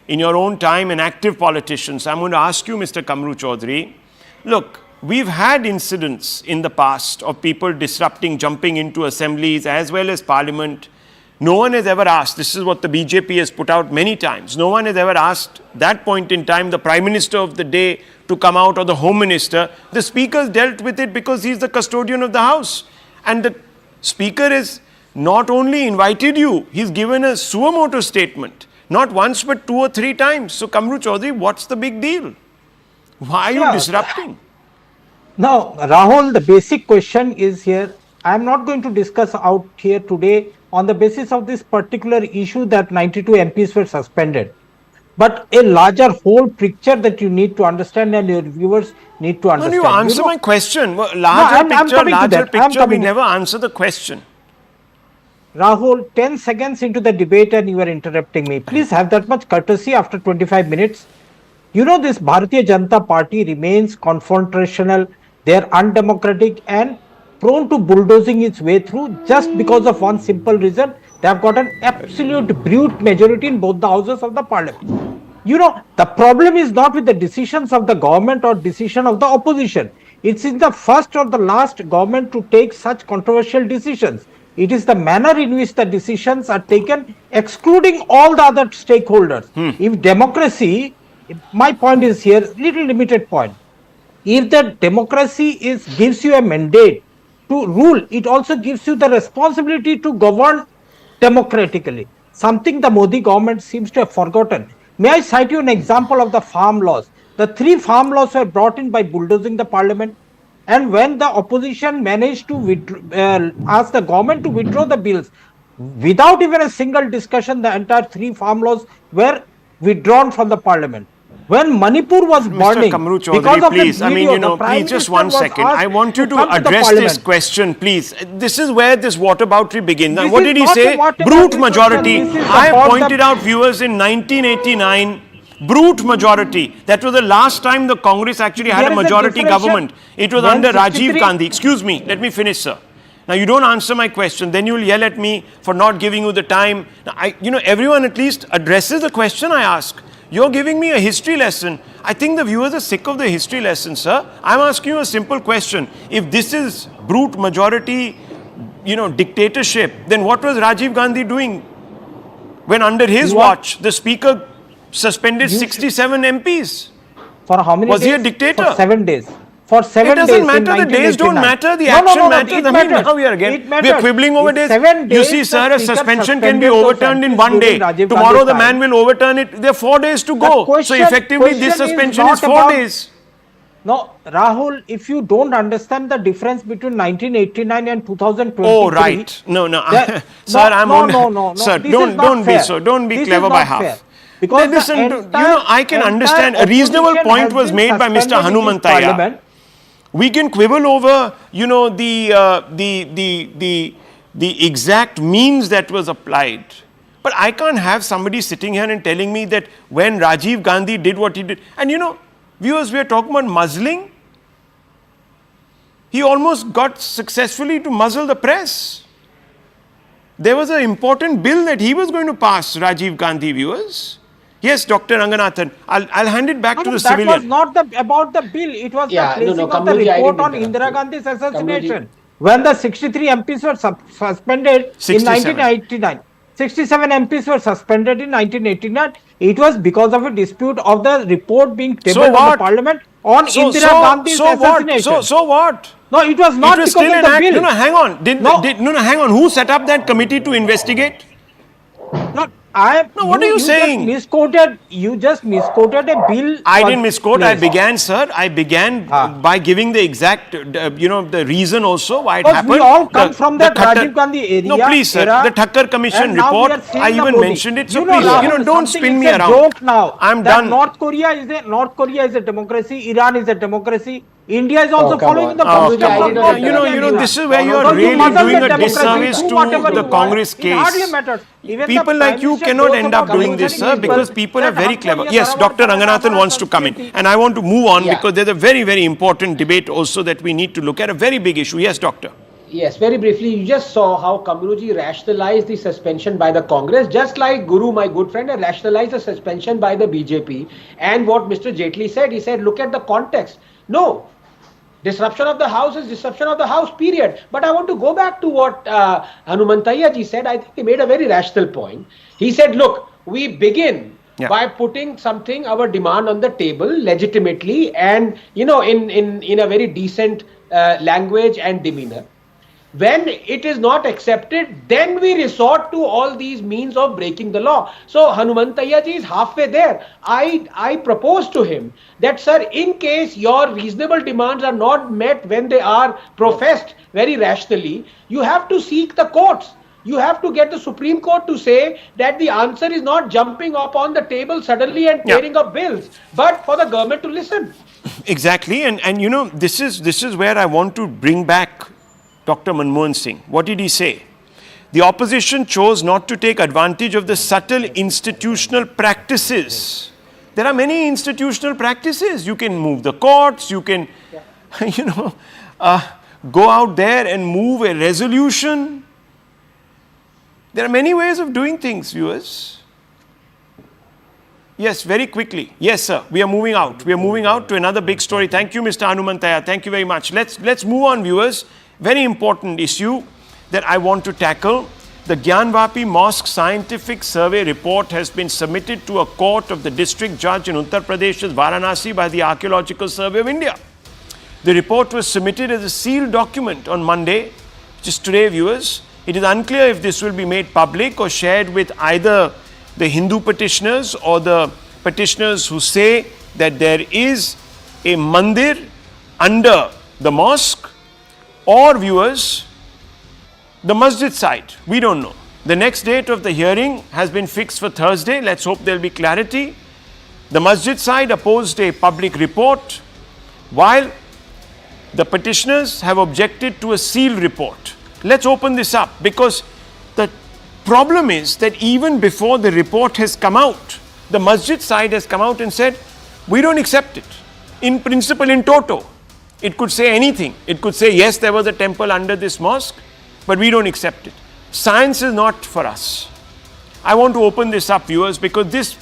in your own time, an active politician. So I'm going to ask you, Mr. Kamru Chowdhury, look, we've had incidents in the past of people disrupting, jumping into assemblies as well as Parliament, No one has ever asked, this is what the BJP has put out many times, no one has ever asked that point in time the Prime Minister of the day to come out or the Home Minister. The Speaker's dealt with it because he's the custodian of the House. And the Speaker has not only invited you, he's given a suo motu statement. Not once but 2 or 3 times. So Kamru Chaudhary, what's the big deal? Why are you disrupting? Now, Rahul, the basic question is here. I am not going to discuss out here today on the basis of this particular issue that 92 MPs were suspended. But a larger whole picture that you need to understand and your viewers need to understand. No, you answer my question. Larger picture, we never answer the question. Rahul, 10 seconds into the debate and you are interrupting me. Please have that much courtesy after 25 minutes. You know, this Bharatiya Janata Party remains confrontational. They are undemocratic and prone to bulldozing its way through just because of one simple reason. They have got an absolute brute majority in both the houses of the parliament. You know, the problem is not with the decisions of the government or decision of the opposition. It's in the first or the last government to take such controversial decisions. It is the manner in which the decisions are taken, excluding all the other stakeholders. If democracy, my point is here, little limited point. If the democracy gives you a mandate to rule, it also gives you the responsibility to govern democratically. Something the Modi government seems to have forgotten. May I cite you an example of the farm laws? The 3 farm laws were brought in by bulldozing the parliament. And when the opposition managed to ask the government to withdraw the bills, without even a single discussion, the entire 3 farm laws were withdrawn from the parliament. When Manipur was burning, Mr. Kamru Chaudhary, please, please just 1 second. I want you to address this question, please. This is where this whataboutery begins. Now, what did he say? Brute majority. I pointed out, viewers, in 1989, brute majority. That was the last time the Congress actually had a majority government. It was under Rajiv Gandhi. Excuse me, let me finish, sir. Now, you don't answer my question, then you'll yell at me for not giving you the time. Now, everyone at least addresses the question I ask. You're giving me a history lesson. I think the viewers are sick of the history lesson, sir. I'm asking you a simple question. If this is brute majority, dictatorship, then what was Rajiv Gandhi doing when under his watch the Speaker suspended 67 MPs? For how many days? Was he a dictator? For 7 days. For 7 days. It doesn't matter. The days don't matter. The action matters. Now we are again. We are quibbling over days. You see, sir, a suspension can be overturned in 1 day. Tomorrow the man will overturn it. There are 4 days to go. So effectively this suspension is 4 days. No, Rahul, if you don't understand the difference between 1989 and 2023. Oh, right. No. Sir, don't be clever by half. Because listen, I can understand. A reasonable point was made by Mr. Hanumantaya. We can quibble over, the exact means that was applied. But I can't have somebody sitting here and telling me that when Rajiv Gandhi did what he did. And viewers, we are talking about muzzling. He almost got successfully to muzzle the press. There was an important bill that he was going to pass, Rajiv Gandhi, viewers. Yes, Dr. Ranganathan, I'll hand it back to the civilian. That was not about the bill. It was the placing of the report on Indira Gandhi's assassination. When the 63 MPs were suspended 67. In 1989. 67 MPs were suspended in 1989. It was because of a dispute of the report being tabled in the parliament on Indira Gandhi's assassination. So what? No, it was not because of the bill. Hang on. Hang on. Who set up that committee to investigate? What are you saying? You just misquoted a bill. I didn't misquote. I began by giving the exact, the reason also why it happened. We all come from the Rajiv Gandhi area. No, please, sir. The Thakkar Commission report, I even mentioned it. So please, don't spin me around. Joke now. I'm done. North Korea is a democracy. Iran is a democracy. India is also following the footsteps. This is where you are really doing a disservice to the Congress case. It hardly matters. People like you cannot end up doing this, sir, because people are very clever. Yes, Dr. Ranganathan wants to come in. And I want to move on because there's a very, very important debate also that we need to look at, a very big issue. Yes, Doctor. Yes, very briefly, you just saw how Kamruji rationalized the suspension by the Congress, just like Guru, my good friend, rationalized the suspension by the BJP. And what Mr. Jaitley said, he said, look at the context. No. Disruption of the house is disruption of the house, period. But I want to go back to what Hanumantaiah ji said. I think he made a very rational point. He said, look, we begin by putting something, our demand on the table legitimately and, you know, in a very decent language and demeanor. When it is not accepted, then we resort to all these means of breaking the law. So Hanumantaiah ji is halfway there. I propose to him that, sir, in case your reasonable demands are not met when they are professed very rationally, you have to seek the courts. You have to get the Supreme Court to say that the answer is not jumping up on the table suddenly and tearing up bills, but for the government to listen. Exactly, and you know, this is where I want to bring back Dr. Manmohan Singh. What did he say? The opposition chose not to take advantage of the subtle institutional practices. There are many institutional practices. You can move the courts, you can, you know, go out there and move a resolution. There are many ways of doing things, viewers. Yes, very quickly. Yes, sir. We are moving out. We are moving out to another big story. Thank you, Mr. Hanumantaiah. Thank you very much. Let's move on, viewers. Very important issue that I want to tackle. The Gyanvapi Mosque Scientific Survey report has been submitted to a court of the district judge in Uttar Pradesh's Varanasi by the Archaeological Survey of India. The report was submitted as a sealed document on Monday, which is today, viewers. It is unclear if this will be made public or shared with either the Hindu petitioners or the petitioners who say that there is a mandir under the mosque, or, viewers, the masjid side. We don't know. The next date of the hearing has been fixed for Thursday. Let's hope there will be clarity. The masjid side opposed a public report, while the petitioners have objected to a sealed report. Let's open this up, because the problem is that even before the report has come out, the masjid side has come out and said, we don't accept it. In principle, in toto. It could say anything. It could say, yes, there was a temple under this mosque, but we don't accept it. Science is not for us. I want to open this up, viewers, because this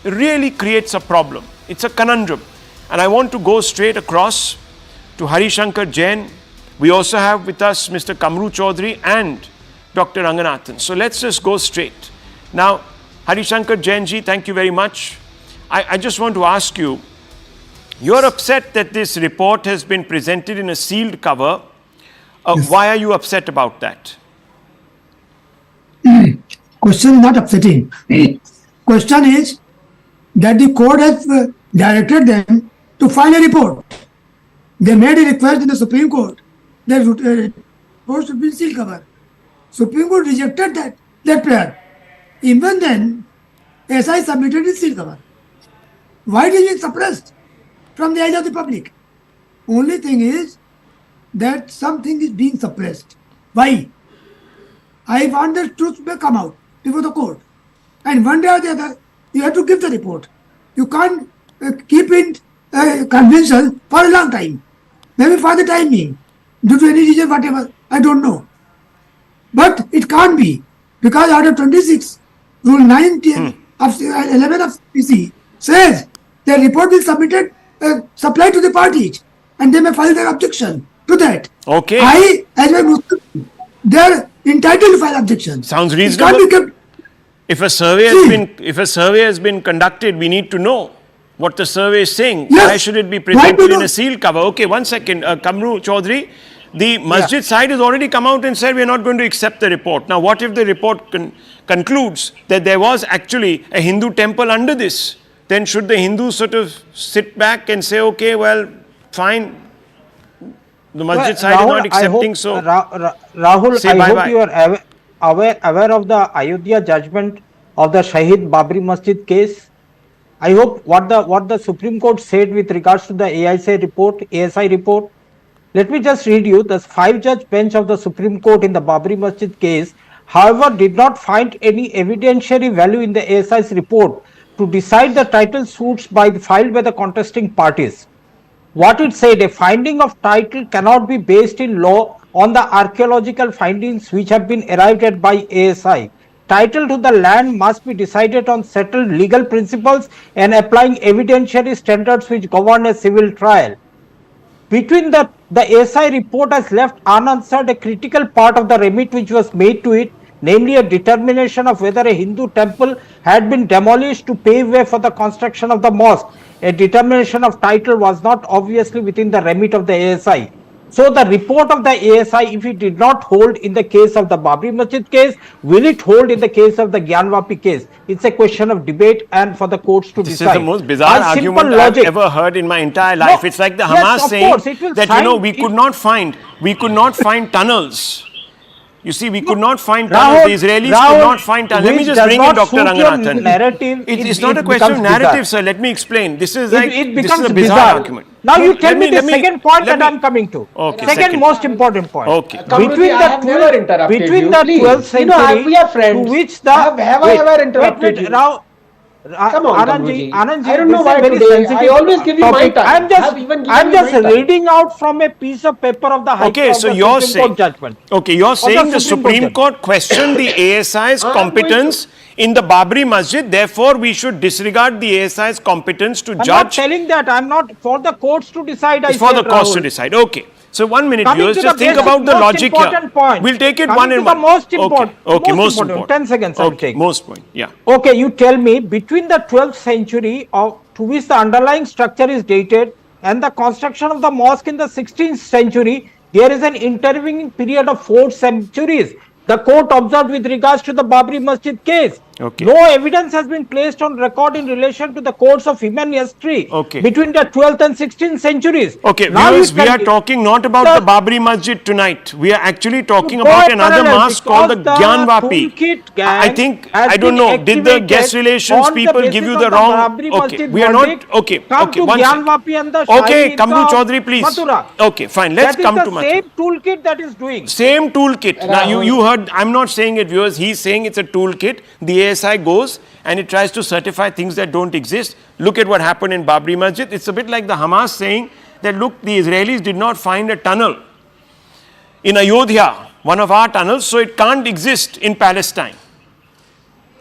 really creates a problem. It's a conundrum. And I want to go straight across to Harishankar Jain. We also have with us Mr. Kamru Chaudhary and Dr. Ranganathan. So let's just go straight. Now, Harishankar Jain ji, thank you very much. I just want to ask you, you're upset that this report has been presented in a sealed cover. Yes. Why are you upset about that? Question is not upsetting. Question is that the court has directed them to file a report. They made a request in the Supreme Court that report should be sealed cover. Supreme Court rejected that prayer. Even then, SI submitted in sealed cover. Why it is being suppressed from the eyes of the public? Only thing is that something is being suppressed. Why? I want the truth to come out before the court. And one day or the other, you have to give the report. You can't keep it confidential for a long time. Maybe for the time being, due to any reason, whatever, I don't know. But it can't be, because Order 26, Rule 9, of 11 of PC says the report will submitted, supplied to the parties, and they may file their objection to that. Okay. I, as a Muslim, they are entitled to file objection. Sounds reasonable. If a survey has been conducted, we need to know what the survey is saying. Yes. Why should it be presented in a sealed cover? Okay, one second, Kamru Chaudhary. The masjid side has already come out and said we are not going to accept the report. Now, what if the report concludes that there was actually a Hindu temple under this? Then should the Hindus sort of sit back and say, okay, well, fine, the masjid side is not accepting, so Rahul, I hope you are aware of the Ayodhya judgment of the Shahid Babri Masjid case. I hope what the Supreme Court said with regards to the ASI report. Let me just read you. The 5-judge bench of the Supreme Court in the Babri Masjid case, however, did not find any evidentiary value in the ASI's report to decide the title suits filed by the contesting parties. What it said, a finding of title cannot be based in law on the archaeological findings which have been arrived at by ASI. Title to the land must be decided on settled legal principles and applying evidentiary standards which govern a civil trial. Between the the ASI report has left unanswered a critical part of the remit which was made to it, namely a determination of whether a Hindu temple had been demolished to pave way for the construction of the mosque. A determination of title was not obviously within the remit of the ASI. So the report of the ASI, if it did not hold in the case of the Babri Masjid case, will it hold in the case of the Gyanvapi case? It's a question of debate and for the courts to decide. This is the most bizarre argument I've ever heard in my entire life. No, It's like the yes, Hamas of saying course, it will that, sign- we could not find tunnels. You see, we could not find Rahul, tunnels. The Israelis Rahul, could not find tunnels. Let me which just does bring in not Dr. suit your Ranganathan. narrative, It's it- not a it question of becomes narrative, bizarre. sir. Let me explain. This is It this is becomes a bizarre bizarre. argument. Now you tell Let me the second point let that me- I'm coming to. Okay, second second. most important point. Okay. Kamruji, I have never interrupted between you, the please. 12th century We are friends. to which the Have I ever interrupted you? Now, Come on, Anandji, Kamruji. I don't know this is why a very today. sensitive I always give you my topic. time. I'm Have even given I'm you just my time. reading out from a piece of paper of the High Okay, Court so of the you're Supreme Court saying, judgment. okay, you're saying the Supreme Supreme Court Court questioned the ASI's competence in the Babri Masjid. Therefore, we should disregard the ASI's competence to I'm not judge. telling that. I'm not for the courts to decide. It's for the courts to decide. Okay. So 1 minute, Coming viewers, to just the think basic, about the most logic here. important point. We'll take it Coming one to and the one. most important- Okay, most most important. important. 10 seconds I'll Okay, take. most point. Yeah. Okay, you tell me between the 12th century to which the underlying structure is dated and the construction of the mosque in the 16th century, there is an intervening period of 4 centuries. The court observed with regards to the Babri Masjid case. Okay. No evidence has been placed on record in relation to the course of human history Okay. between the 12th and 16th centuries. Okay, Now viewers, you we tell are me- talking not about the Babri Masjid tonight. We are actually talking about another mosque called the Gyanvapi. I think, I don't know, did the guest relations people give you the wrong... Okay, we are not... Okay, okay, one second. Okay, Kamru Chaudhary, please. Okay, fine, let's come to That is the Mathura. same toolkit that is doing. Same toolkit. Now, you heard, I'm not saying it, viewers, he's saying it's a toolkit. The ASI goes and it tries to certify things that don't exist. Look at what happened in Babri Masjid. It's a bit like the Hamas saying that, look, the Israelis did not find a tunnel in Ayodhya, one of our tunnels, so it can't exist in Palestine.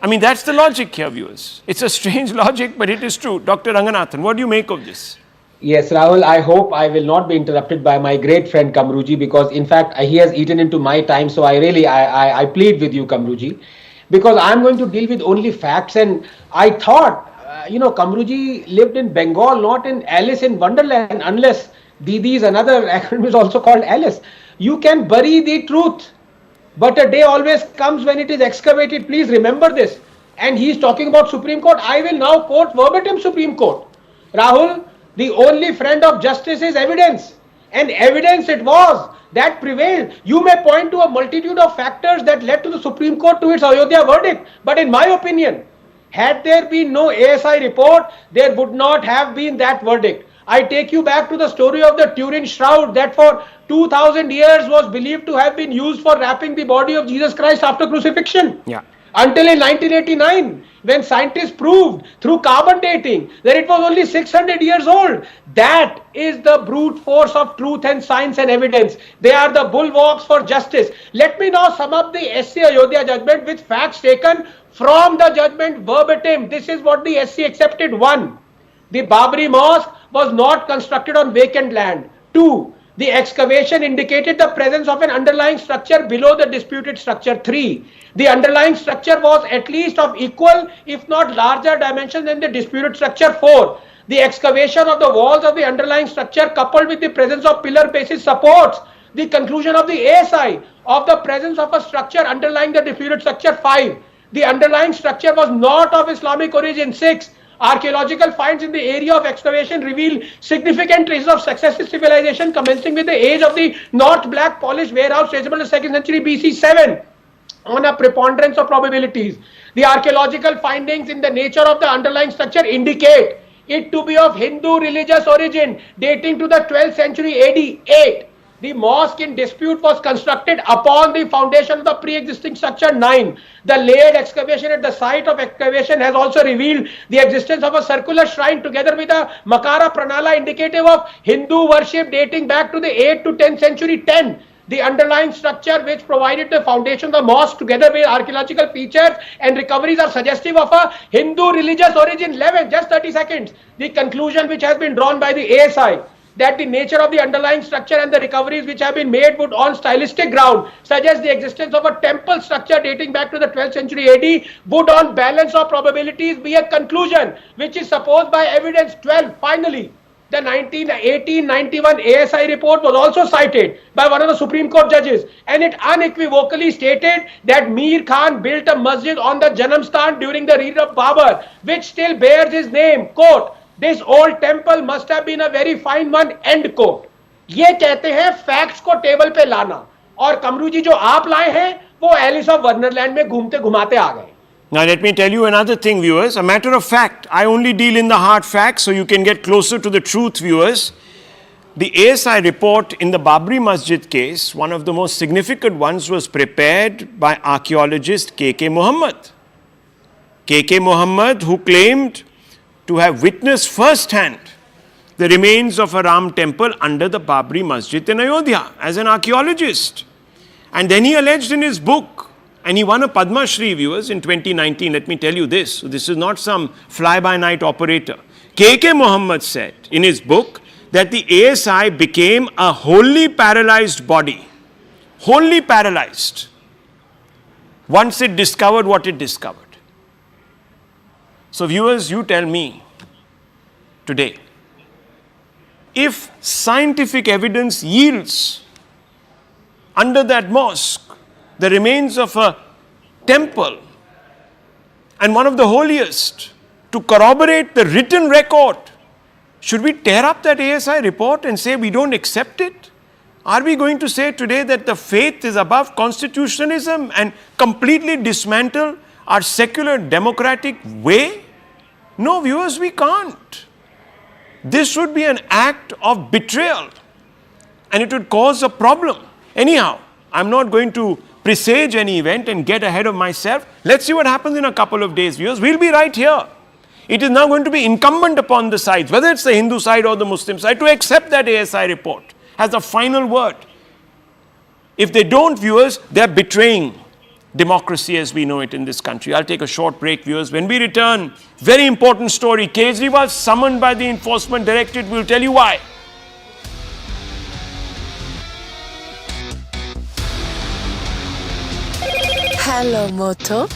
I mean, that's the logic here, viewers. It's a strange logic, but it is true. Dr. Ranganathan, what do you make of this? Yes, Rahul, I hope I will not be interrupted by my great friend Kamruji, because in fact he has eaten into my time. So I really, I plead with you, Kamruji, because I'm going to deal with only facts. And I thought, Kamruji lived in Bengal, not in Alice in Wonderland, unless Didi's another acronym is also called Alice. You can bury the truth, but a day always comes when it is excavated. Please remember this. And he's talking about Supreme Court. I will now quote verbatim Supreme Court. Rahul, the only friend of justice is evidence, and evidence it was that prevailed. You may point to a multitude of factors that led to the Supreme Court to its Ayodhya verdict, but in my opinion, had there been no ASI report, there would not have been that verdict. I take you back to the story of the Turin shroud that for 2000 years was believed to have been used for wrapping the body of Jesus Christ after crucifixion. Yeah. Until in 1989, when scientists proved through carbon dating that it was only 600 years old. That is the brute force of truth and science and evidence. They are the bulwarks for justice. Let me now sum up the SC Ayodhya judgment with facts taken from the judgment verbatim. This is what the SC accepted. 1. The Babri Mosque was not constructed on vacant land. 2. The excavation indicated the presence of an underlying structure below the disputed structure. 3. The underlying structure was at least of equal, if not larger dimension than the disputed structure. 4. The excavation of the walls of the underlying structure coupled with the presence of pillar basis supports the conclusion of the ASI of the presence of a structure underlying the disputed structure. 5. The underlying structure was not of Islamic origin. 6. Archaeological finds in the area of excavation reveal significant traces of successive civilization commencing with the age of the North Black polished warehouse traceable to 2nd century BC. 7. On a preponderance of probabilities, the archaeological findings in the nature of the underlying structure indicate it to be of Hindu religious origin dating to the 12th century AD. 8. The mosque in dispute was constructed upon the foundation of the pre-existing structure. 9. The layered excavation at the site of excavation has also revealed the existence of a circular shrine together with a Makara Pranala indicative of Hindu worship dating back to the 8th to 10th century. 10. The underlying structure which provided the foundation of the mosque together with archaeological features and recoveries are suggestive of a Hindu religious origin. 11. Just 30 seconds. The conclusion which has been drawn by the ASI that the nature of the underlying structure and the recoveries which have been made would on stylistic ground suggest the existence of a temple structure dating back to the 12th century AD would on balance of probabilities be a conclusion which is supposed by evidence 12. Finally, the 1891 ASI report was also cited by one of the Supreme Court judges, and it unequivocally stated that Mir Khan built a masjid on the Janamsthan during the reign of Babur, which still bears his name. Quote, this old temple must have been a very fine one, end quote. ये कहते हैं facts को table पे लाना, और कमरू जी जो आप लाए हैं वो एलिस ऑफ वंडरलैंड में घूमते घुमाते आ गए. Now, let me tell you another thing, viewers. A matter of fact, I only deal in the hard facts so you can get closer to the truth, viewers. The ASI report in the Babri Masjid case, one of the most significant ones, was prepared by archaeologist K.K. Muhammad. K.K. Muhammad, who claimed to have witnessed firsthand the remains of a Ram temple under the Babri Masjid in Ayodhya as an archaeologist. And then he alleged in his book, and he won a Padma Shri, viewers, in 2019. Let me tell you this. So this is not some fly-by-night operator. K.K. Muhammad said in his book that the ASI became a wholly paralyzed body. Wholly paralyzed. Once it discovered what it discovered. So viewers, you tell me today, if scientific evidence yields under that mosque the remains of a temple and one of the holiest to corroborate the written record, should we tear up that ASI report and say we don't accept it? Are we going to say today that the faith is above constitutionalism and completely dismantle our secular democratic way? No, viewers, we can't. This would be an act of betrayal and it would cause a problem. Anyhow, I'm not going to presage any event and get ahead of myself. Let's see what happens in a couple of days, viewers. We'll be right here. It is now going to be incumbent upon the sides, whether it's the Hindu side or the Muslim side, to accept that ASI report as the final word. If they don't, viewers, they're betraying democracy as we know it in this country. I'll take a short break, viewers. When we return, very important story. Kejriwal summoned by the Enforcement Directorate. We'll tell you why. Hello, Moto.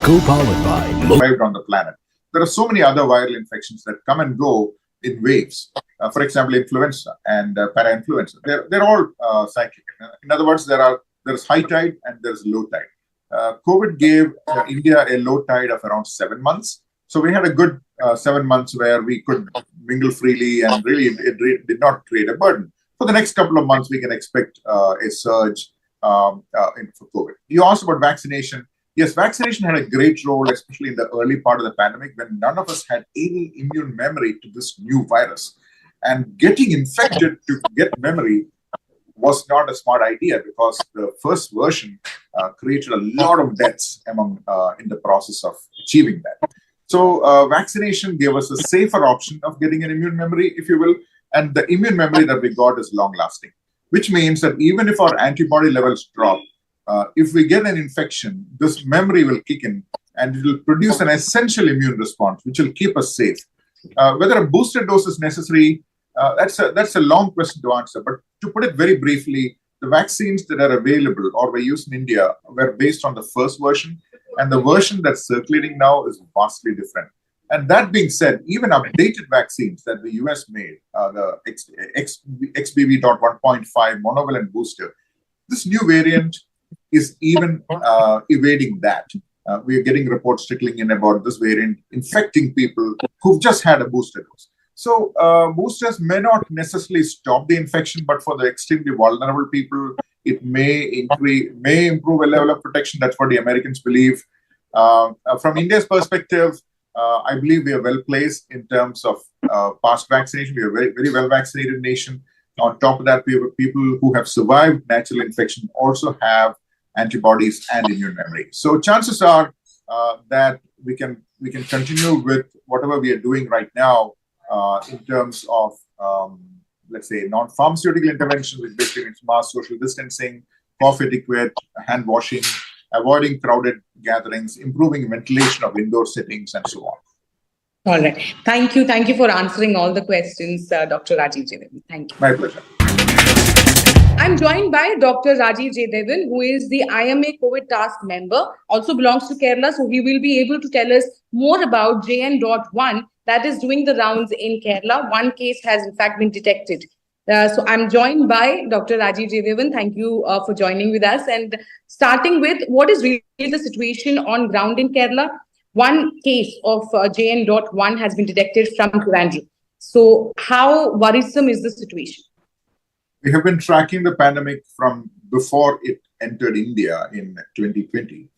Co-powered by survived on the planet. There are so many other viral infections that come and go in waves. For example, influenza and para-influenza. They're all cyclic. In other words, there's high tide and there's low tide. COVID gave India a low tide of around 7 months. So we had a good 7 months where we could mingle freely and really it did not create a burden. For the next couple of months, we can expect a surge for COVID. You asked about vaccination. Yes, vaccination had a great role, especially in the early part of the pandemic when none of us had any immune memory to this new virus. And getting infected to get memory was not a smart idea because the first version created a lot of deaths in the process of achieving that. So vaccination gave us a safer option of getting an immune memory, if you will, and the immune memory that we got is long-lasting, which means that even if our antibody levels drop, if we get an infection, this memory will kick in and it will produce an essential immune response, which will keep us safe. Whether a booster dose is necessary, that's a long question to answer. But to put it very briefly, the vaccines that are available or were used in India were based on the first version, and the version that's circulating now is vastly different. And that being said, even updated vaccines that the US made, the XBB.1.5 monovalent booster, this new variant is even evading that. We are getting reports trickling in about this variant infecting people who've just had a booster dose. So boosters may not necessarily stop the infection, but for the extremely vulnerable people, it may improve a level of protection. That's what the Americans believe. From India's perspective, I believe we are well placed in terms of past vaccination. We are a very, very well vaccinated nation. On top of that, we have people who have survived natural infection also have antibodies and immune memory. So chances are that we can continue with whatever we are doing right now in terms of, let's say, non-pharmaceutical interventions, which basically means mass social distancing, cough etiquette, hand washing, avoiding crowded gatherings, improving ventilation of indoor settings, and so on. All right. Thank you. Thank you for answering all the questions, Dr. Rajeev Jaydevan. Thank you. My pleasure. I'm joined by Dr. Rajeev Jaydevan, who is the IMA COVID task member, also belongs to Kerala. So he will be able to tell us more about JN.1 that is doing the rounds in Kerala. One case has in fact been detected. So I'm joined by Dr. Rajeev Jaydevan. Thank you for joining with us. And starting with, what is really the situation on ground in Kerala? One case of JN.1 has been detected from Trivandrum. So how worrisome is the situation? We have been tracking the pandemic from before it entered India in 2020.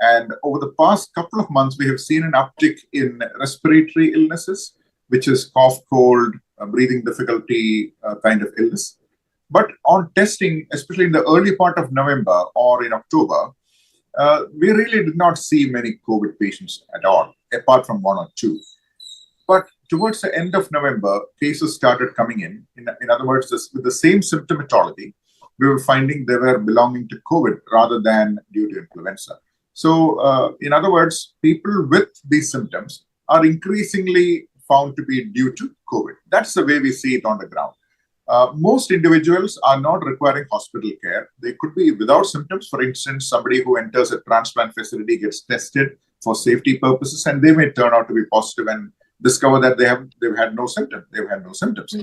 And over the past couple of months, we have seen an uptick in respiratory illnesses, which is cough, cold, breathing difficulty kind of illness. But on testing, especially in the early part of November or in October, we really did not see many COVID patients at all, apart from one or two. But towards the end of November, cases started coming in. In other words, with the same symptomatology, we were finding they were belonging to COVID rather than due to influenza. So, in other words, people with these symptoms are increasingly found to be due to COVID. That's the way we see it on the ground. Most individuals are not requiring hospital care. They could be without symptoms. For instance, somebody who enters a transplant facility gets tested for safety purposes, and they may turn out to be positive and discover that they've had no symptoms. They've had no symptoms.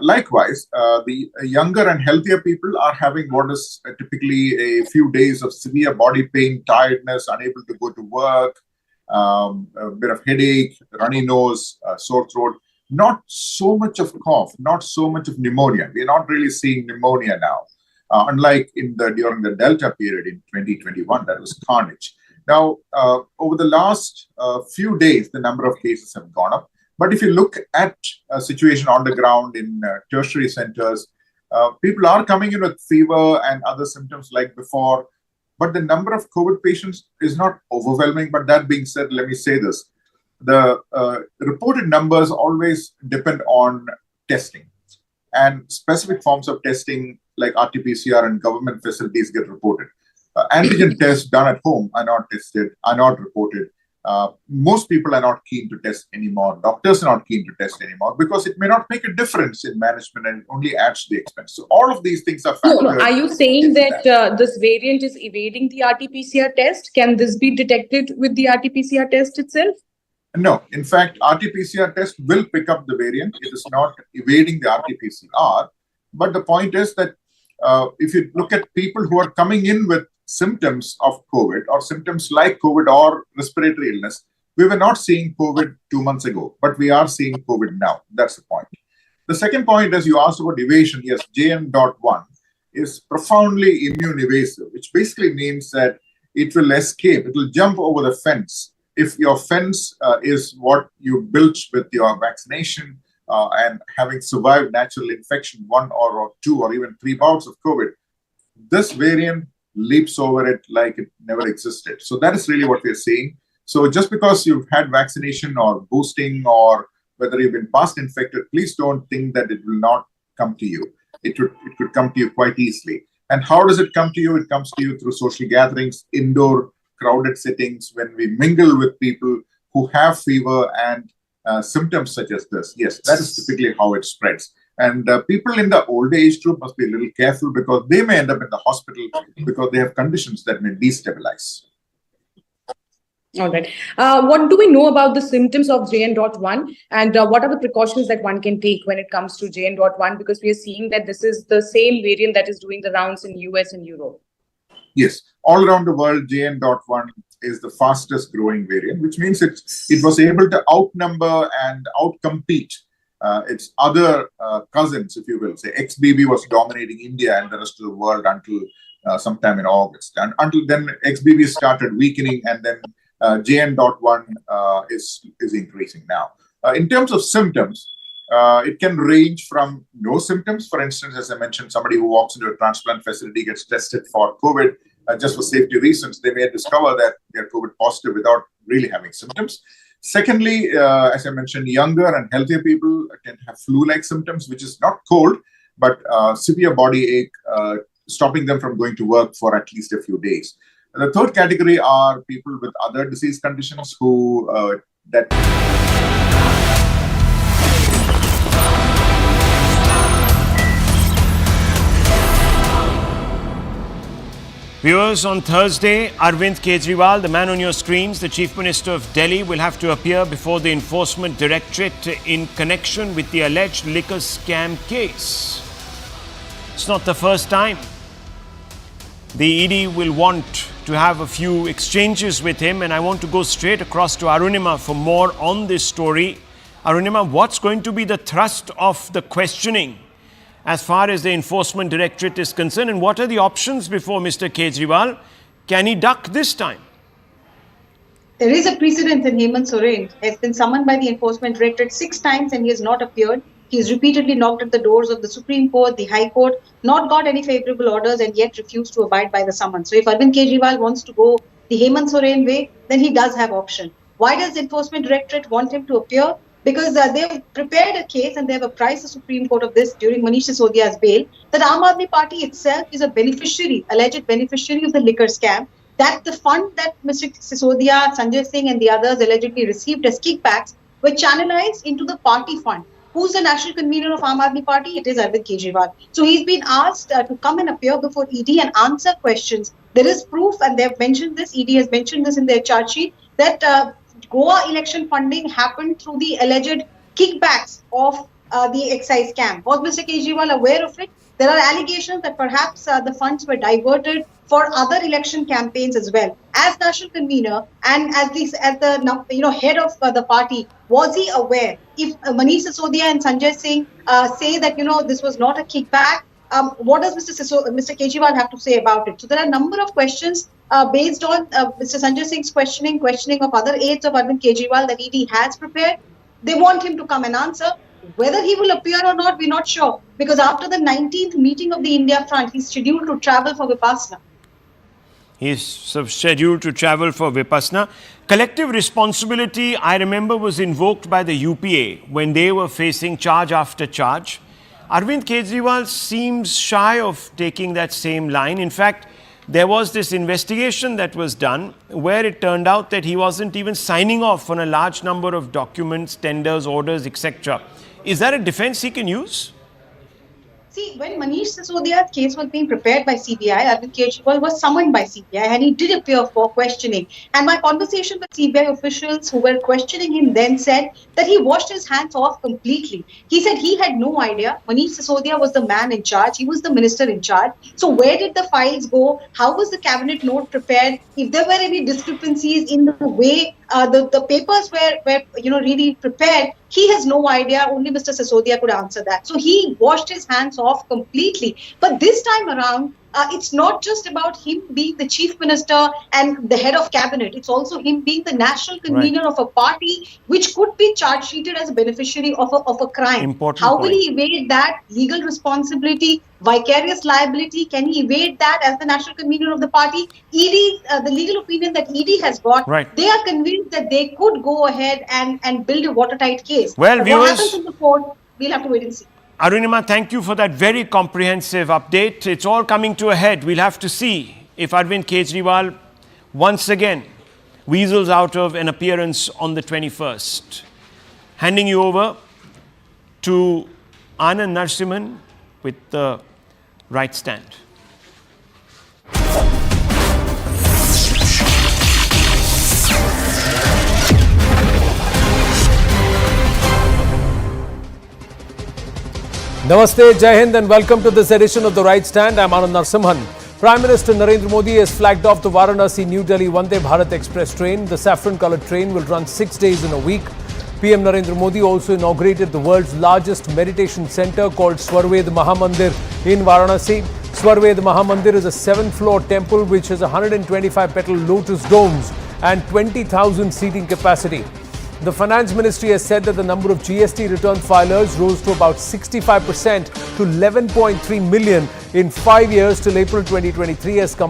Likewise, the younger and healthier people are having what is typically a few days of severe body pain, tiredness, unable to go to work, a bit of headache, runny nose, sore throat. Not so much of cough, not so much of pneumonia. We're not really seeing pneumonia now, unlike during the Delta period in 2021, that was carnage. Now, over the last few days, the number of cases have gone up. But if you look at a situation on the ground in tertiary centers, people are coming in with fever and other symptoms like before. But the number of COVID patients is not overwhelming. But that being said, let me say this. The reported numbers always depend on testing. And specific forms of testing like RT-PCR and government facilities get reported. Antigen tests done at home are not tested, are not reported. Most people are not keen to test anymore. Doctors are not keen to test anymore because it may not make a difference in management and it only adds to the expense. So all of these things are factored. No, are you saying that this variant is evading the RT-PCR test? Can this be detected with the RT-PCR test itself? No. In fact, RT-PCR test will pick up the variant. It is not evading the RT-PCR. But the point is that if you look at people who are coming in with symptoms of COVID or symptoms like COVID or respiratory illness, we were not seeing COVID 2 months ago, but we are seeing COVID now. That's the point. The second point, as you asked about evasion, yes, JN.1 is profoundly immune evasive, which basically means that it will escape, it will jump over the fence. If your fence is what you built with your vaccination and having survived natural infection, 1 or 2 or even 3 bouts of COVID, this variant leaps over it like it never existed. So that is really what we're seeing. So just because you've had vaccination or boosting or whether you've been past infected, please don't think that it will not come to you. It could come to you quite easily. And how does it come to you? It comes to you through social gatherings, indoor crowded settings, when we mingle with people who have fever and symptoms such as this. Yes, that is typically how it spreads. And people in the old age group must be a little careful because they may end up in the hospital because they have conditions that may destabilize. All right. What do we know about the symptoms of JN.1 and what are the precautions that one can take when it comes to JN.1? Because we are seeing that this is the same variant that is doing the rounds in US and Europe. Yes, all around the world, JN.1 is the fastest growing variant, which means it was able to outnumber and outcompete its other cousins, if you will. Say XBB was dominating India and the rest of the world until sometime in August. And until then, XBB started weakening, and then JN.1 is increasing now. In terms of symptoms, it can range from no symptoms. For instance, as I mentioned, somebody who walks into a transplant facility gets tested for COVID just for safety reasons. They may discover that they're COVID positive without really having symptoms. Secondly, as I mentioned, younger and healthier people tend to have flu-like symptoms, which is not cold, but severe body ache, stopping them from going to work for at least a few days. The third category are people with other disease conditions who Viewers, on Thursday, Arvind Kejriwal, the man on your screens, the Chief Minister of Delhi, will have to appear before the Enforcement Directorate in connection with the alleged liquor scam case. It's not the first time. The ED will want to have a few exchanges with him, and I want to go straight across to Arunima for more on this story. Arunima, what's going to be the thrust of the questioning as far as the Enforcement Directorate is concerned, and what are the options before Mr. Kejriwal? Can he duck this time? There is a precedent in Hemant Soren. He has been summoned by the Enforcement Directorate 6 times and he has not appeared. He has repeatedly knocked at the doors of the Supreme Court, the High Court, not got any favourable orders and yet refused to abide by the summons. So if Arvind Kejriwal wants to go the Hemant Soren way, then he does have option. Why does the Enforcement Directorate want him to appear? Because they've prepared a case and they've apprised the Supreme Court of this during Manish Sisodia's bail, that Aam Aadmi Party itself is a beneficiary, alleged beneficiary of the liquor scam, that the fund that Mr. Sisodia, Sanjay Singh and the others allegedly received as kickbacks were channelized into the party fund. Who's the national convener of Aam Aadmi Party? It is Arvind Kejriwal. So he's been asked to come and appear before ED and answer questions. There is proof, and they've mentioned this, ED has mentioned this in their charge sheet, that Goa election funding happened through the alleged kickbacks of the excise scam. Was Mr. Kejriwal aware of it? There are allegations that perhaps the funds were diverted for other election campaigns as well. As national convener and as the head of the party, was he aware? If Manish Sisodia and Sanjay Singh say that this was not a kickback, what does Mr. Kejriwal have to say about it? So there are a number of questions based on Mr. Sanjay Singh's questioning of other aides of Arvind Kejriwal that ED has prepared. They want him to come and answer. Whether he will appear or not, we're not sure. Because after the 19th meeting of the India Front, he's scheduled to travel for Vipassana. He's scheduled to travel for Vipassana. Collective responsibility, I remember, was invoked by the UPA when they were facing charge after charge. Arvind Kejriwal seems shy of taking that same line. In fact, there was this investigation that was done where it turned out that he wasn't even signing off on a large number of documents, tenders, orders, etc. Is that a defense he can use? See, when Manish Sisodia's case was being prepared by CBI, Arvind Kejriwal was summoned by CBI and he did appear for questioning. And my conversation with CBI officials who were questioning him then said that he washed his hands off completely. He said he had no idea. Manish Sisodia was the man in charge. He was the minister in charge. So where did the files go? How was the cabinet note prepared? If there were any discrepancies in the way the papers were really prepared, he has no idea. Only Mr. Sisodia could answer that. So he washed his hands off completely. But this time around, it's not just about him being the chief minister and the head of cabinet. It's also him being the national convener of a party which could be charge sheeted as a beneficiary of a crime. Important How will point. he evade that? Legal responsibility, vicarious liability, can he evade that as the national convener of the party? ED, the legal opinion that ED has got, they are convinced that they could go ahead and build a watertight case. Well, but viewers, what happens in the court, we'll have to wait and see. Arunima, thank you for that very comprehensive update. It's all coming to a head. We'll have to see if Arvind Kejriwal once again weasels out of an appearance on the 21st. Handing you over to Anand Narasimhan with the right stand. Namaste, Jai Hind and welcome to this edition of The Right Stand. I'm Anand Narasimhan. Prime Minister Narendra Modi has flagged off the Varanasi-New Delhi Vande Bharat Express train. The saffron-coloured train will run 6 days in a week. PM Narendra Modi also inaugurated the world's largest meditation centre called Swarved Mahamandir in Varanasi. Swarved Mahamandir is a 7th-floor temple which has 125 petal lotus domes and 20,000 seating capacity. The Finance Ministry has said that the number of GST return filers rose to about 65% to 11.3 million in 5 years till April 2023 as compared